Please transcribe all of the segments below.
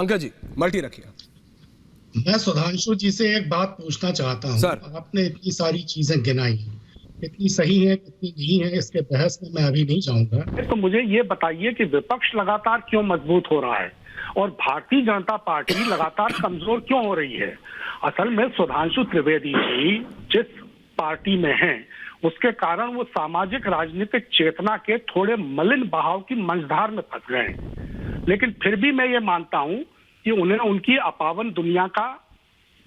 Pankaj ji multi रखिए। मैं सुधांशु जी से एक बात पूछना चाहता हूँ। सर। आपने इतनी सारी चीजें गिनाई, कितनी सही है कितनी नहीं है, इसके बहस में मैं अभी नहीं जाऊंगा। तो मुझे ये बताइए कि विपक्ष लगातार क्यों मजबूत हो रहा है और भारतीय जनता पार्टी लगातार कमजोर क्यों हो रही है। असल में सुधांशु त्रिवेदी जी जिस पार्टी में हैं उसके कारण वो सामाजिक राजनीतिक चेतना के थोड़े मलिन बहाव की मंझधार में फंस गए हैं। लेकिन फिर भी मैं ये मानता हूं कि उन्हें उनकी अपावन दुनिया का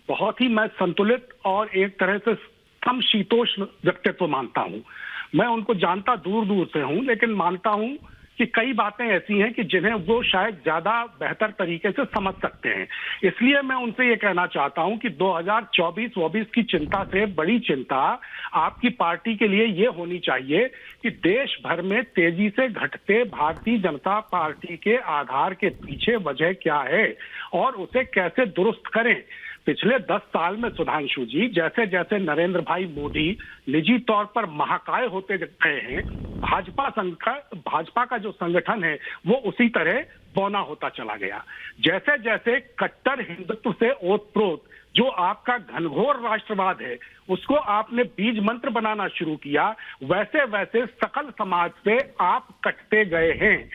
बहुत ही मैं संतुलित और एक तरह से समशीतोष्ण व्यक्तित्व मानता हूं। मैं उनको जानता दूर दूर से हूं, लेकिन मानता हूं कि कई बातें ऐसी हैं कि जिन्हें वो शायद ज्यादा बेहतर तरीके से समझ सकते हैं। इसलिए मैं उनसे ये कहना चाहता हूं कि 2024-24 की चिंता से बड़ी चिंता आपकी पार्टी के लिए ये होनी चाहिए कि देश भर में तेजी से घटते भारतीय जनता पार्टी के आधार के पीछे वजह क्या है और उसे कैसे दुरुस्त करें। पिछले 10 साल में सुधांशु जी जैसे जैसे नरेंद्र भाई मोदी निजी तौर पर महाकाय होते गए हैं, भाजपा का जो संगठन है वो उसी तरह बौना होता चला गया। जैसे जैसे कट्टर हिंदुत्व से ओतप्रोत जो आपका घनघोर राष्ट्रवाद है उसको आपने बीज मंत्र बनाना शुरू किया, वैसे वैसे सकल समाज से आप कटते गए हैं।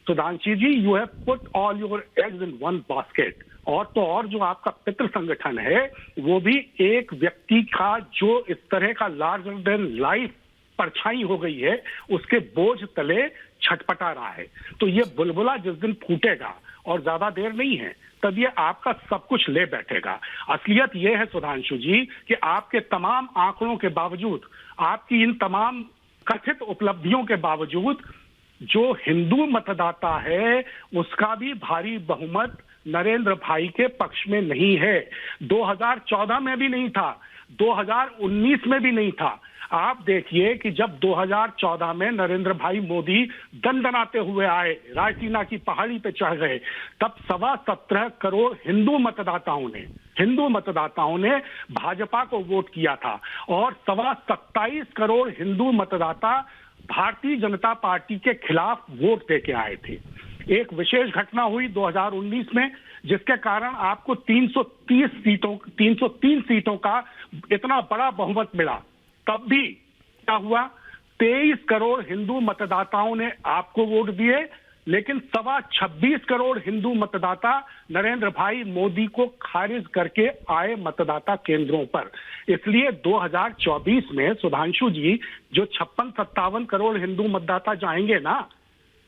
Sudhanshu ji, you have put all your eggs in one basket. और तो और जो आपका पितृ संगठन है वो भी एक व्यक्ति का जो इस तरह का लार्जर देन लाइफ परछाई हो गई है उसके बोझ तले छटपटा रहा है। तो ये बुलबुला जिस दिन फूटेगा और ज्यादा देर नहीं है तब ये आपका सब कुछ ले बैठेगा। असलियत ये है सुधांशु जी कि आपके तमाम आंकड़ों के बावजूद, आपकी इन तमाम कथित उपलब्धियों के बावजूद जो हिंदू मतदाता है उसका भी भारी बहुमत नरेंद्र भाई के पक्ष में नहीं है। 2014 में भी नहीं था, 2019 में भी नहीं था। आप देखिए कि जब 2014 में नरेंद्र भाई मोदी दंडनाते हुए आए, रायसीना की पहाड़ी पे चढ़ गए, तब 17.25 करोड़ हिंदू मतदाताओं ने भाजपा को वोट किया था और 27 करोड़ हिंदू मतदाता भारतीय जनता पार्टी के खिलाफ वोट देके आए थे। एक विशेष घटना हुई 2019 में जिसके कारण आपको 303 सीटों का इतना बड़ा बहुमत मिला। तब भी क्या हुआ, 23 करोड़ हिंदू मतदाताओं ने आपको वोट दिए, लेकिन 26 करोड़ हिंदू मतदाता नरेंद्र भाई मोदी को खारिज करके आए मतदाता केंद्रों पर। इसलिए 2024 में सुधांशु जी जो 56-57 करोड़ हिंदू मतदाता जाएंगे ना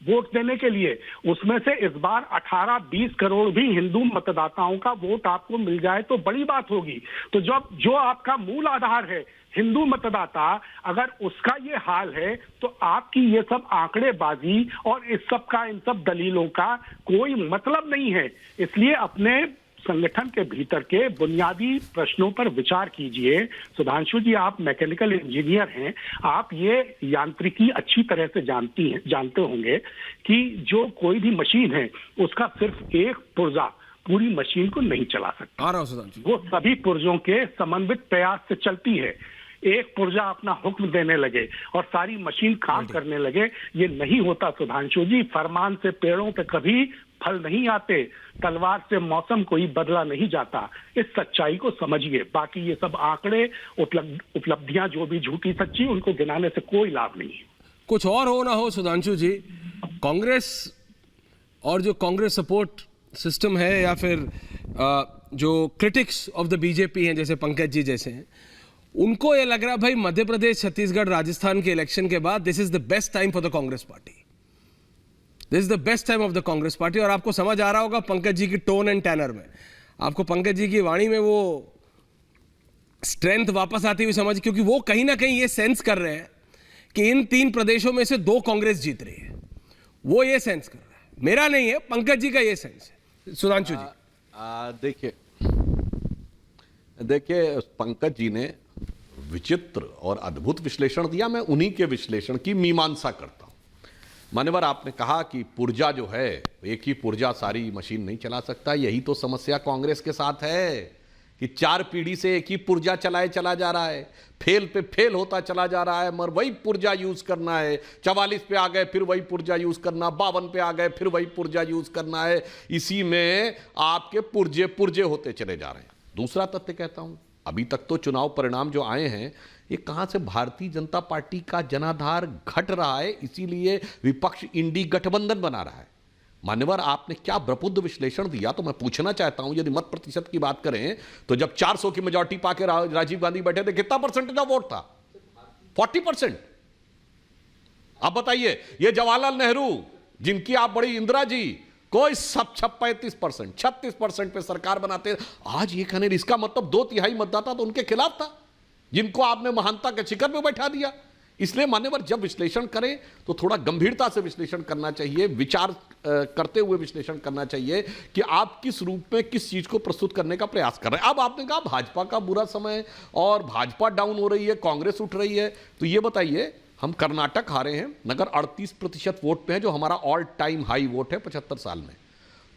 वोट देने के लिए, उसमें से इस बार 18-20 करोड़ भी हिंदू मतदाताओं का वोट आपको मिल जाए तो बड़ी बात होगी। तो जब जो आपका मूल आधार है हिंदू मतदाता, अगर उसका ये हाल है तो आपकी ये सब आंकड़ेबाजी और इस सब का, इन सब दलीलों का कोई मतलब नहीं है। इसलिए अपने संगठन के भीतर के बुनियादी प्रश्नों पर विचार कीजिए। सुधांशु जी, आप मैकेनिकल इंजीनियर हैं, आप ये यांत्रिकी अच्छी तरह से जानते होंगे कि जो कोई भी मशीन है उसका सिर्फ एक पुर्जा पूरी मशीन को नहीं चला सकता। वो सभी पुर्जों के समन्वित प्रयास से चलती है। एक पुर्जा अपना हुक्म देने लगे और सारी मशीन काम करने लगे, ये नहीं होता सुधांशु जी। फरमान से पेड़ों पे कभी फल नहीं आते, तलवार से मौसम कोई बदला नहीं जाता। इस सच्चाई को समझिए। बाकी ये सब आंकड़े, उपलब्धियां जो भी झूठी सच्ची, उनको गिनाने से कोई लाभ नहीं है। कुछ और हो ना हो सुधांशु जी, कांग्रेस और जो कांग्रेस सपोर्ट सिस्टम है या फिर जो क्रिटिक्स ऑफ द बीजेपी हैं जैसे पंकज जी जैसे हैं, उनको ये लग रहा है भाई मध्य प्रदेश, छत्तीसगढ़, राजस्थान के इलेक्शन के बाद this is the best time for the Congress party, this is the best time of the Congress party. और आपको समझ आ रहा होगा पंकज जी की टोन एंड टैनर में, आपको पंकज जी की वाणी में वो स्ट्रेंथ वापस आती हुई समझ, क्योंकि वो कहीं ना कहीं ये सेंस कर रहे हैं कि इन 3 प्रदेशों में से 2 कांग्रेस जीत रही है। वो ये सेंस कर रहा है, मेरा नहीं है, पंकज जी का ये सेंस है। सुधांशु जी देखिए पंकज जी ने विचित्र और अद्भुत विश्लेषण दिया। मैं उन्हीं के विश्लेषण की मीमांसा करता हूं। मान्यवर, आपने कहा कि पुर्जा जो है, एक ही पुर्जा सारी मशीन नहीं चला सकता। यही तो समस्या कांग्रेस के साथ है कि 4 पीढ़ी से एक ही पुर्जा चलाए चला जा रहा है, फेल पे फेल होता चला जा रहा है, मगर वही पुर्जा यूज करना है। 44 पे आ गए फिर वही पुर्जा यूज करना, 52 पे आ गए फिर वही पुर्जा यूज करना है। इसी में आपके पुर्जे पुर्जे होते चले जा रहे हैं। दूसरा तथ्य कहता हूं, अभी तक तो चुनाव परिणाम जो आए हैं ये कहां से भारतीय जनता पार्टी का जनाधार घट रहा है, इसीलिए विपक्ष इंडी गठबंधन बना रहा है। मान्यवर, आपने क्या प्रबुद्ध विश्लेषण दिया, तो मैं पूछना चाहता हूं, यदि मत प्रतिशत की बात करें तो जब 400 की मेजॉरिटी पाके राजीव गांधी बैठे थे, कितना परसेंटेज ऑफ वोट था? 40%। अब बताइए, ये जवाहरलाल नेहरू जिनकी आप बड़ी इंदिरा जी, कोई सब 35%, 36% पे सरकार बनाते, आज ये कहने, इसका मतलब 2/3 मतदाता तो उनके खिलाफ था, जिनको आपने महानता के शिखर पे बैठा दिया। इसलिए मान्यवर, जब विश्लेषण करें तो थोड़ा गंभीरता से विश्लेषण करना चाहिए, विचार करते हुए विश्लेषण करना चाहिए कि आप किस रूप में किस चीज को प्रस्तुत करने का प्रयास कर रहे हैं। अब आपने कहा भाजपा का बुरा समय और भाजपा डाउन हो रही है, कांग्रेस उठ रही है, तो ये बताइए, हम कर्नाटक हारे हैं, नगर 38% वोट पे है, जो हमारा ऑल टाइम हाई वोट है 75 साल में।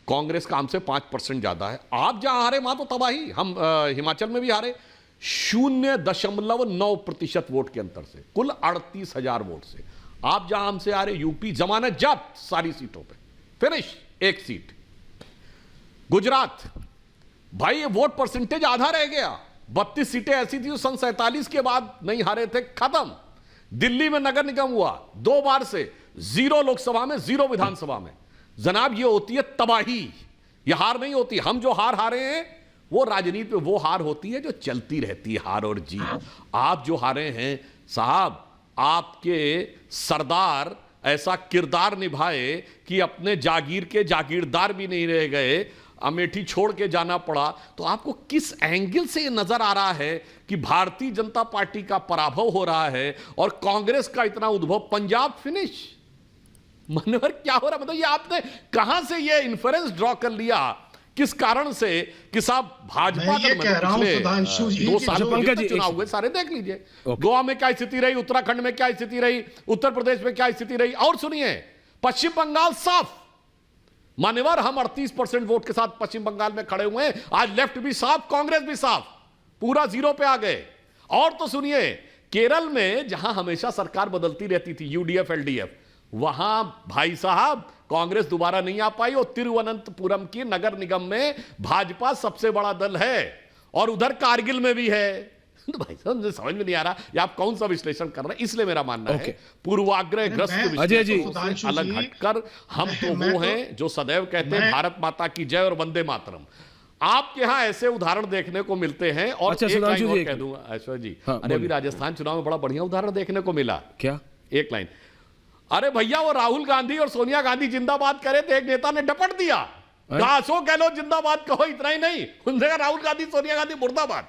कांग्रेस का हमसे 5% ज्यादा है। आप जहां हारे वहां तो तबाही। हम हिमाचल में भी हारे 0.9% वोट के अंतर से, कुल 38,000 वोट से। आप जहां हमसे आ रहे यूपी, जमानत जब्त सारी सीटों पे, फिनिश, एक सीट। गुजरात, भाई ये वोट परसेंटेज आधा रह गया, 32 सीटें ऐसी थी जो सन 47 के बाद नहीं हारे थे, खत्म। दिल्ली में नगर निगम हुआ 2 बार से, 0 लोकसभा में, 0 विधानसभा में। जनाब, ये होती है तबाही, ये हार नहीं होती। हम जो हार हारे हैं वो राजनीति में वो हार होती है जो चलती रहती है, हार और जीत। आप जो हारे हैं साहब, आपके सरदार ऐसा किरदार निभाए कि अपने जागीर के जागीरदार भी नहीं रह गए, अमेठी छोड़ के जाना पड़ा। तो आपको किस एंगल से ये नजर आ रहा है कि भारतीय जनता पार्टी का पराभव हो रहा है और कांग्रेस का इतना उद्भव? पंजाब फिनिश। मनोहर, क्या हो रहा है? मतलब ये आपने कहां से ये इन्फरेंस ड्रॉ कर लिया, किस कारण से कि साहब भाजपा का 2 साल पंकज चुनाव हुए, सारे देख लीजिए। गोवा में क्या स्थिति रही, उत्तराखंड में क्या स्थिति रही, उत्तर प्रदेश में क्या स्थिति रही, और सुनिए पश्चिम बंगाल साफ। मान्यवर, हम 38% वोट के साथ पश्चिम बंगाल में खड़े हुए हैं। आज लेफ्ट भी साफ, कांग्रेस भी साफ, पूरा 0 पे आ गए। और तो सुनिए, केरल में जहां हमेशा सरकार बदलती रहती थी, यूडीएफ एलडीएफ, वहां भाई साहब कांग्रेस दोबारा नहीं आ पाई और तिरुवनंतपुरम की नगर निगम में भाजपा सबसे बड़ा दल है और उधर कारगिल में भी है। तो भाई साहब, मुझे समझ में नहीं आ रहा ये आप कौन सा विश्लेषण कर रहे हैं। इसलिए मेरा मानना है पूर्वाग्रहग्रस्त विश्लेषण अलग हटकर हम तो वो हैं जो सदैव कहते हैं भारत माता की जय और वंदे मातरम। आपके यहां ऐसे उदाहरण देखने को मिलते हैं। और एक लाइन और कह दूंगा ऐश्वर्य जी, अरे अभी राजस्थान चुनाव में बड़ा बढ़िया उदाहरण देखने को मिला। क्या? एक लाइन, अरे भैया वो राहुल गांधी और सोनिया गांधी जिंदाबाद करे तो एक नेता ने डपट दिया, घासो कह लो जिंदाबाद कहो, इतना ही नहीं, उनसे राहुल गांधी सोनिया गांधी मुर्दाबाद।